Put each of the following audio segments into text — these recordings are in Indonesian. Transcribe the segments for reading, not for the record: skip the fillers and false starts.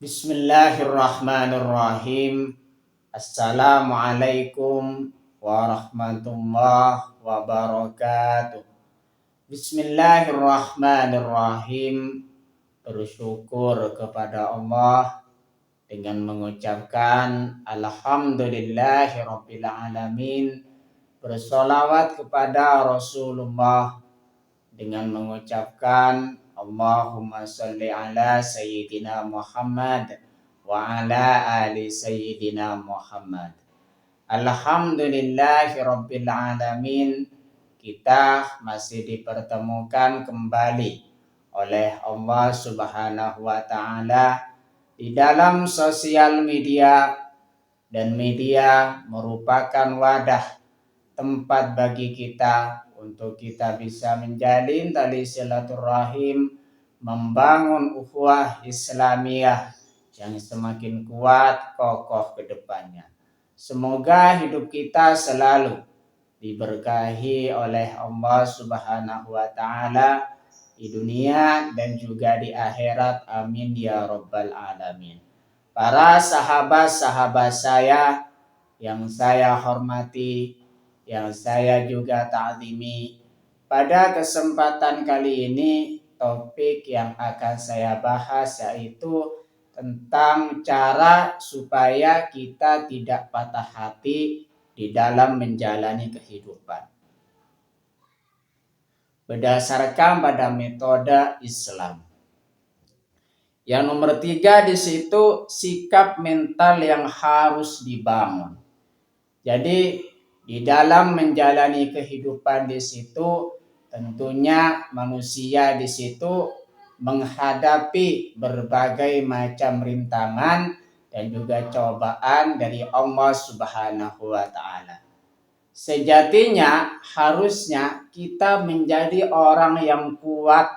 Bismillahirrahmanirrahim. Assalamualaikum warahmatullahi wabarakatuh. Bismillahirrahmanirrahim. Bersyukur kepada Allah dengan mengucapkan Alhamdulillahirabbil alamin. Bersolawat kepada Rasulullah dengan mengucapkan Allahumma sholli ala Sayyidina Muhammad wa ala ali Sayyidina Muhammad. Alhamdulillahirabbil alamin. Kita masih dipertemukan kembali oleh Allah Subhanahu wa taala di dalam sosial media, dan media merupakan wadah tempat bagi kita untuk kita bisa menjalin tali silaturahim, membangun ukhuwah Islamiyah yang semakin kuat kokoh ke depannya. Semoga hidup kita selalu diberkahi oleh Allah Subhanahu wa taala di dunia dan juga di akhirat. Amin ya rabbal alamin. Para sahabat-sahabat saya yang saya hormati, yang saya juga ta'zimi, pada kesempatan kali ini topik yang akan saya bahas yaitu tentang cara supaya kita tidak patah hati di dalam menjalani kehidupan berdasarkan pada metode Islam. Yang nomor 3 di situ sikap mental yang harus dibangun. Jadi di dalam menjalani kehidupan di situ tentunya manusia di situ menghadapi berbagai macam rintangan dan juga cobaan dari Allah Subhanahu wa taala. Sejatinya harusnya kita menjadi orang yang kuat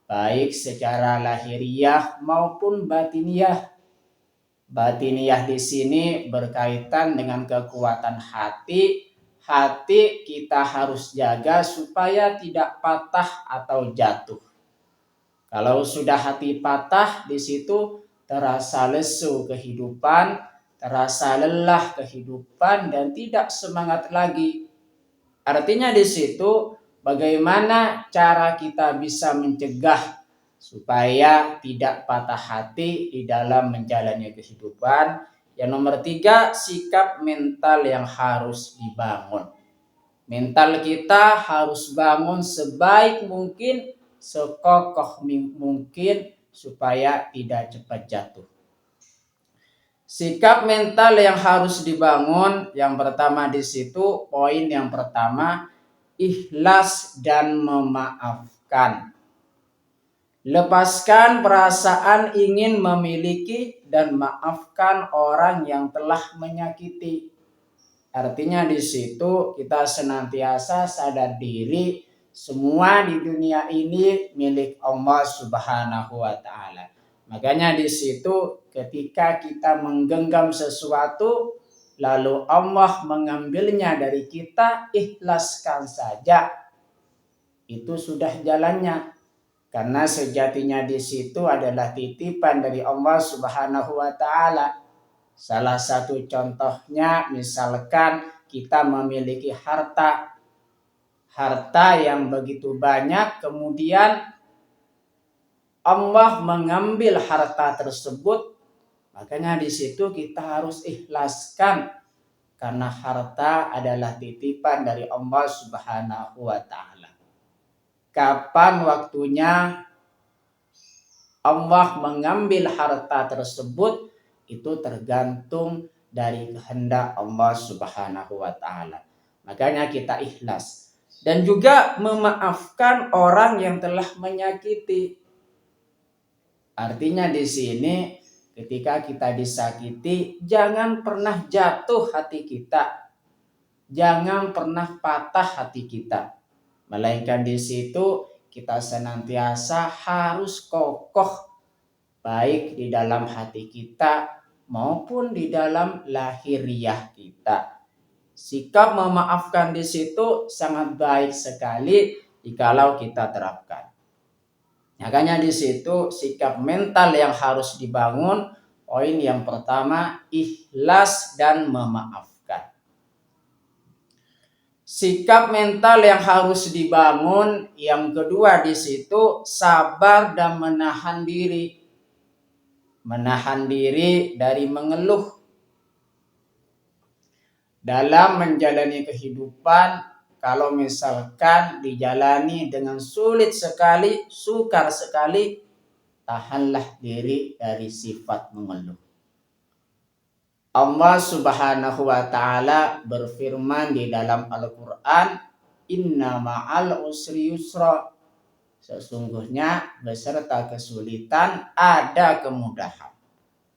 baik secara lahiriah maupun batiniah. Batiniah di sini berkaitan dengan kekuatan hati. Hati kita harus jaga supaya tidak patah atau jatuh. Kalau sudah hati patah, di situ terasa lesu kehidupan, terasa lelah kehidupan dan tidak semangat lagi. Artinya di situ bagaimana cara kita bisa mencegah supaya tidak patah hati di dalam menjalani kehidupan. Yang nomor 3, sikap mental yang harus dibangun. Mental kita harus bangun sebaik mungkin, sekokoh mungkin supaya tidak cepat jatuh. Sikap mental yang harus dibangun, yang pertama di situ, poin yang pertama, ikhlas dan memaafkan. Lepaskan perasaan ingin memiliki dan maafkan orang yang telah menyakiti. Artinya di situ kita senantiasa sadar diri semua di dunia ini milik Allah Subhanahu wa taala. Makanya di situ ketika kita menggenggam sesuatu lalu Allah mengambilnya dari kita, ikhlaskan saja. Itu sudah jalannya. Karena sejatinya di situ adalah titipan dari Allah Subhanahu wa taala. Salah satu contohnya misalkan kita memiliki harta yang begitu banyak, kemudian Allah mengambil harta tersebut, makanya di situ kita harus ikhlaskan karena harta adalah titipan dari Allah Subhanahu wa taala. Kapan waktunya Allah mengambil harta tersebut itu tergantung dari kehendak Allah Subhanahu wa taala. Makanya kita ikhlas dan juga memaafkan orang yang telah menyakiti. Artinya di sini ketika kita disakiti, jangan pernah jatuh hati kita. Jangan pernah patah hati kita. Melainkan di situ kita senantiasa harus kokoh baik di dalam hati kita maupun di dalam lahiriah kita. Sikap memaafkan di situ sangat baik sekali jikalau kita terapkan. Makanya di situ sikap mental yang harus dibangun. Poin yang pertama, ikhlas dan memaafkan. Sikap mental yang harus dibangun. Yang kedua di situ sabar dan menahan diri. Menahan diri dari mengeluh. Dalam menjalani kehidupan, kalau misalkan dijalani dengan sulit sekali, sukar sekali, tahanlah diri dari sifat mengeluh. Allah Subhanahu wa ta'ala berfirman di dalam Al-Quran, Inna ma'al usri yusra. Sesungguhnya beserta kesulitan ada kemudahan.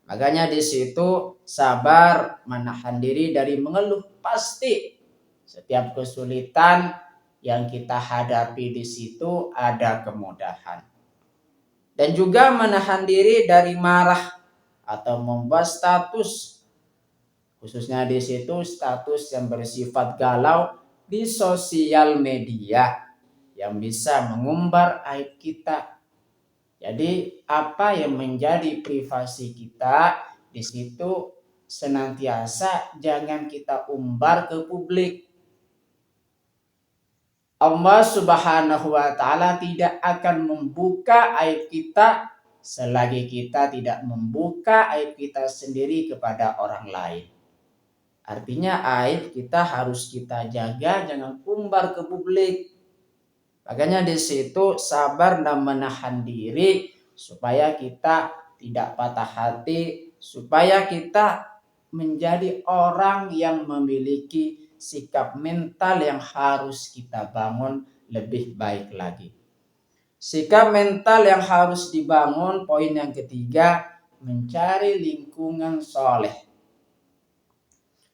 Makanya di situ sabar, menahan diri dari mengeluh. Pasti setiap kesulitan yang kita hadapi di situ ada kemudahan. Dan juga menahan diri dari marah atau membuat status, khususnya di situ status yang bersifat galau di sosial media yang bisa mengumbar aib kita. Jadi apa yang menjadi privasi kita di situ senantiasa jangan kita umbar ke publik. Allah Subhanahu wa ta'ala tidak akan membuka aib kita selagi kita tidak membuka aib kita sendiri kepada orang lain. Artinya aib kita harus kita jaga, jangan umbar ke publik. Makanya di situ sabar dan menahan diri supaya kita tidak patah hati, supaya kita menjadi orang yang memiliki sikap mental yang harus kita bangun lebih baik lagi. Sikap mental yang harus dibangun, poin yang ketiga, mencari lingkungan soleh.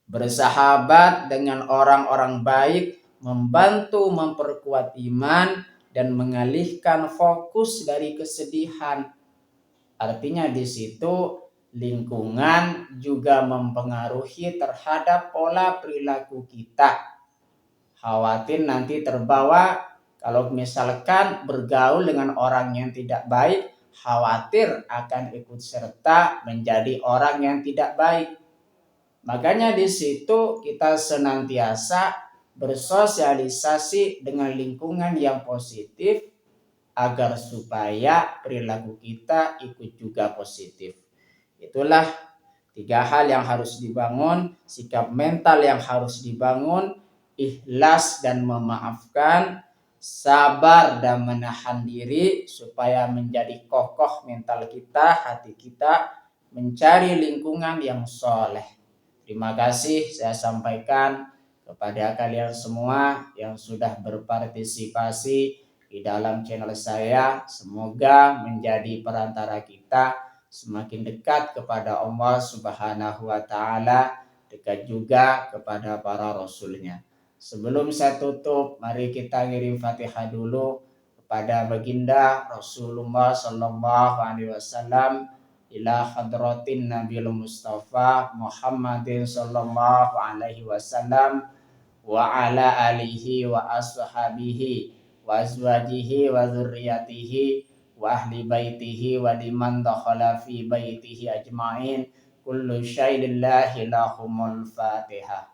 Bersahabat dengan orang-orang baik, membantu memperkuat iman, dan mengalihkan fokus dari kesedihan. Artinya di situ lingkungan juga mempengaruhi terhadap pola perilaku kita. Khawatir nanti terbawa, kalau misalkan bergaul dengan orang yang tidak baik, khawatir akan ikut serta menjadi orang yang tidak baik. Makanya di situ kita senantiasa bersosialisasi dengan lingkungan yang positif agar supaya perilaku kita ikut juga positif. Itulah 3 hal yang harus dibangun, sikap mental yang harus dibangun, ikhlas dan memaafkan, sabar dan menahan diri supaya menjadi kokoh mental kita, hati kita, mencari lingkungan yang soleh. Terima kasih saya sampaikan kepada kalian semua yang sudah berpartisipasi di dalam channel saya. Semoga menjadi perantara kita semakin dekat kepada Allah Subhanahu wa ta'ala, dekat juga kepada para rasulnya. Sebelum saya tutup, mari kita ngirim Fatihah dulu kepada baginda Rasulullah sallallahu alaihi wasallam, ila hadratin Nabil Mustafa Muhammadin sallallahu alaihi wasallam wa ala alihi wa ashabihi wa azwajihi wa dzurriyyatihi wa ahli baitihi wa liman dakhala fi baitihi ajmain. Kullu syai'in lillahi lahumul Fatihah.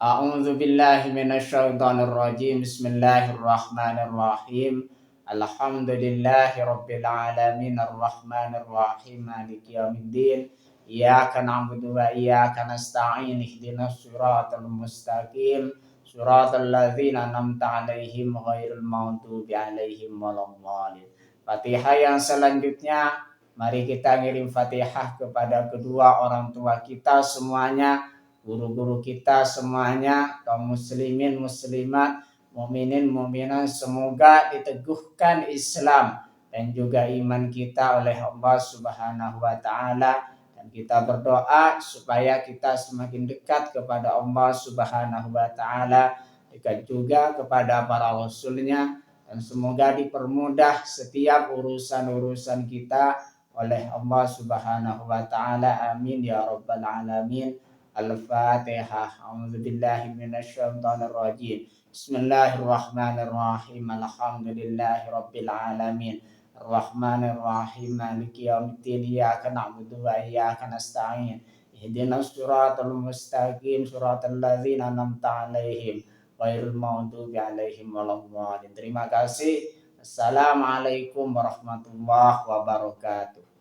A'udzu billahi minasyaitonir rajim. Bismillahirrahmanirrahim. Alhamdulillahi rabbil alamin arrahmanir rahim maliki yaumiddin. Iyyaka na'budu wa iyyaka nasta'in. Ihdinas siratal mustaqim. Siratal ladzina an'amta 'alaihim ghairil maghdubi 'alaihim waladdallin. Fatihah yang selanjutnya, mari kita ngirim Fatihah kepada kedua orang tua kita semuanya, guru-guru kita semuanya, kaum muslimin muslimat, mukminin mukminat, semoga diteguhkan Islam dan juga iman kita oleh Allah Subhanahu wa ta'ala, dan kita berdoa supaya kita semakin dekat kepada Allah Subhanahu wa ta'ala, dekat juga kepada para rasulnya, dan semoga dipermudah setiap urusan-urusan kita oleh Allah Subhanahu wa ta'ala. Amin ya rabbal alamin. Al-Fatihah. A'udzubillahi minasyaitonirrajim. Bismillahirrahmanirrahim. Alhamdulillahirabbil alamin. Ar-Rahmanir-Rahim. Maliki yaumiddin. Iyyaka na'budu wa iyyaka nasta'in. Ihdinas siratal mustaqim. Siratal ladzina an'amta 'alaihim ghairil maghdubi 'alaihim waladdallin. Terima kasih. Assalamualaikum warahmatullahi wabarakatuh.